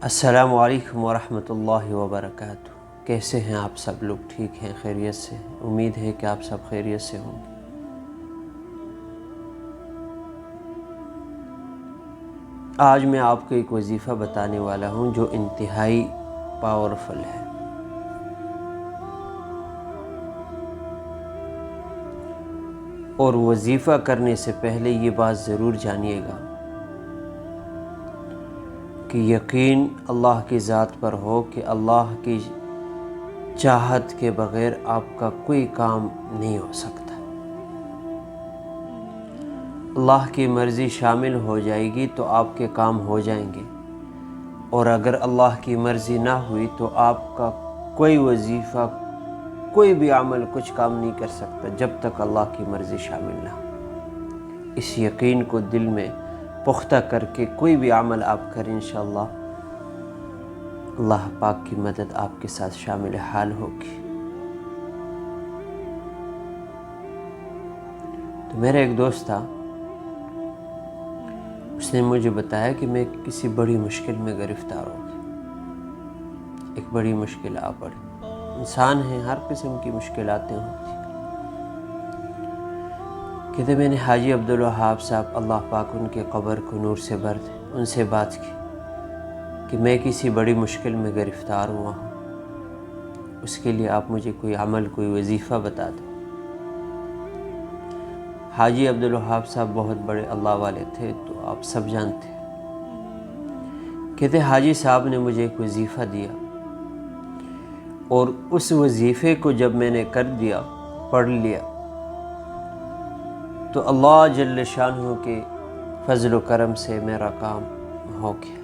السلام علیکم ورحمۃ اللہ وبرکاتہ۔ کیسے ہیں آپ سب لوگ؟ ٹھیک ہیں؟ خیریت سے؟ امید ہے کہ آپ سب خیریت سے ہوں گے۔ آج میں آپ کو ایک وظیفہ بتانے والا ہوں جو انتہائی پاورفل ہے۔ اور وظیفہ کرنے سے پہلے یہ بات ضرور جانیے گا کہ یقین اللہ کی ذات پر ہو کہ اللہ کی چاہت کے بغیر آپ کا کوئی کام نہیں ہو سکتا۔ اللہ کی مرضی شامل ہو جائے گی تو آپ کے کام ہو جائیں گے، اور اگر اللہ کی مرضی نہ ہوئی تو آپ کا کوئی وظیفہ، کوئی بھی عمل کچھ کام نہیں کر سکتا جب تک اللہ کی مرضی شامل نہ ہو۔ اس یقین کو دل میں پختہ کر کے کوئی بھی عمل آپ کریں، انشاءاللہ اللہ پاک کی مدد آپ کے ساتھ شامل حال ہوگی۔ تو میرا ایک دوست تھا، اس نے مجھے بتایا کہ میں کسی بڑی مشکل میں گرفتار ہو گیا، ایک بڑی مشکل آ پڑی۔ انسان ہیں، ہر قسم کی مشکلاتیں ہوتی۔ کہتے میں نے حاجی عبدالوہاب صاحب، اللہ پاک ان کے قبر کو نور سے بھر دے، ان سے بات کی کہ میں کسی بڑی مشکل میں گرفتار ہوا ہوں، اس کے لیے آپ مجھے کوئی عمل، کوئی وظیفہ بتا دیں۔ حاجی عبدالوہاب صاحب بہت بڑے اللہ والے تھے، تو آپ سب جانتے ہیں۔ کہتے حاجی صاحب نے مجھے ایک وظیفہ دیا، اور اس وظیفے کو جب میں نے کر دیا، پڑھ لیا، تو اللہ جل شانہ کے فضل و کرم سے میرا کام ہو گیا،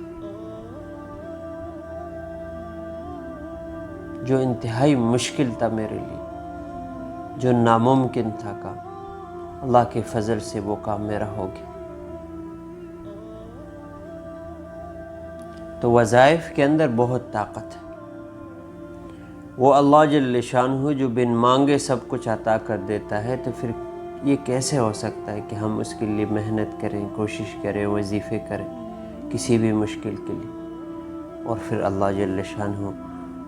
جو انتہائی مشکل تھا میرے لیے، جو ناممکن تھا کام، اللہ کے فضل سے وہ کام میرا ہو گیا۔ تو وظائف کے اندر بہت طاقت ہے۔ وہ اللہ جل شانہ جو بن مانگے سب کچھ عطا کر دیتا ہے، تو پھر یہ کیسے ہو سکتا ہے کہ ہم اس کے لیے محنت کریں، کوشش کریں، وظیفے کریں کسی بھی مشکل کے لیے، اور پھر اللہ جل شانہ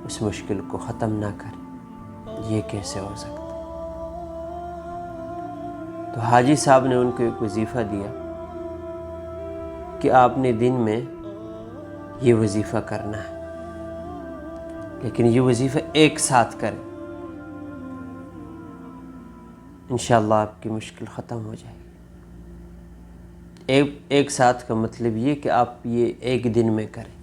اس مشکل کو ختم نہ کرے؟ یہ کیسے ہو سکتا؟ تو حاجی صاحب نے ان کو ایک وظیفہ دیا کہ آپ نے دن میں یہ وظیفہ کرنا ہے، لیکن یہ وظیفہ ایک ساتھ کریں، انشاءاللہ آپ کی مشکل ختم ہو جائے گی۔ ایک ساتھ کا مطلب یہ کہ آپ یہ ایک دن میں کریں۔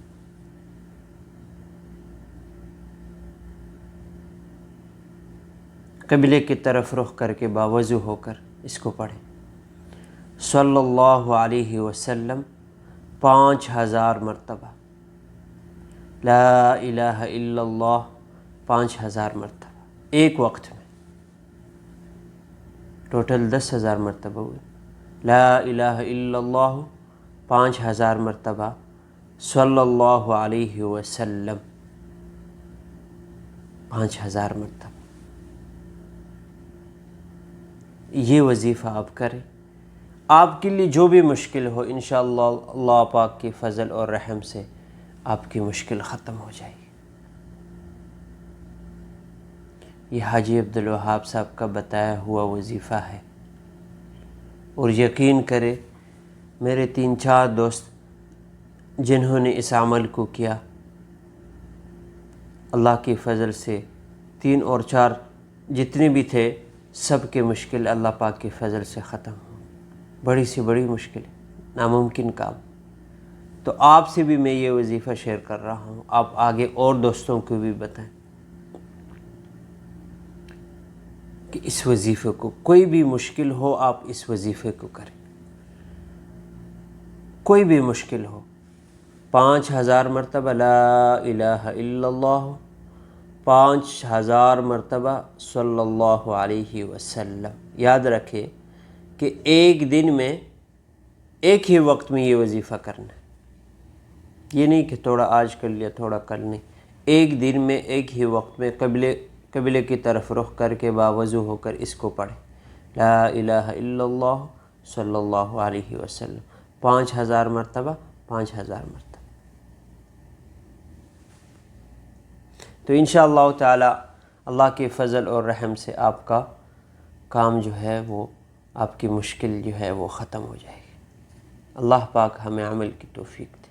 قبلے کی طرف رخ کر کے باوضو ہو کر اس کو پڑھیں۔ صلی اللہ علیہ وسلم 5000 مرتبہ، لا الہ الا اللہ 5000 مرتبہ، ایک وقت میں ٹوٹل 10,000 مرتبہ ہوئے۔ لا الہ الا اللہ 5000 مرتبہ، صلی اللہ علیہ وسلم 5000 مرتبہ۔ یہ وظیفہ آپ کریں، آپ کے لیے جو بھی مشکل ہو، انشاءاللہ اللہ پاک کے فضل اور رحم سے آپ کی مشکل ختم ہو جائے گی۔ یہ حاجی عبدالوہاب صاحب کا بتایا ہوا وظیفہ ہے، اور یقین کرے میرے 3-4 دوست جنہوں نے اس عمل کو کیا، اللہ کی فضل سے 3 اور 4 جتنے بھی تھے، سب کے مشکل اللہ پاک کی فضل سے ختم ہو۔ بڑی سے بڑی مشکل، ناممکن کام۔ تو آپ سے بھی میں یہ وظیفہ شیئر کر رہا ہوں، آپ آگے اور دوستوں کو بھی بتائیں کہ اس وظیفے کو، کوئی بھی مشکل ہو آپ اس وظیفے کو کریں، کوئی بھی مشکل ہو۔ 5000 مرتبہ لا الہ الا اللہ، 5000 مرتبہ صلی اللہ علیہ وسلم۔ یاد رکھیں کہ ایک دن میں، ایک ہی وقت میں یہ وظیفہ کرنا ہے، یہ نہیں کہ تھوڑا آج کر لیا، تھوڑا کل نہیں، ایک دن میں، ایک ہی وقت میں قبلے کی طرف رخ کر کے باوضو ہو کر اس کو پڑھیں۔ لا الہ الا اللہ صلی اللہ علیہ وسلم 5000 مرتبہ، 5000 مرتبہ۔ تو انشاءاللہ تعالی اللہ کے فضل اور رحم سے آپ کا کام جو ہے وہ، آپ کی مشکل جو ہے وہ ختم ہو جائے گی۔ اللہ پاک ہمیں عمل کی توفیق دے۔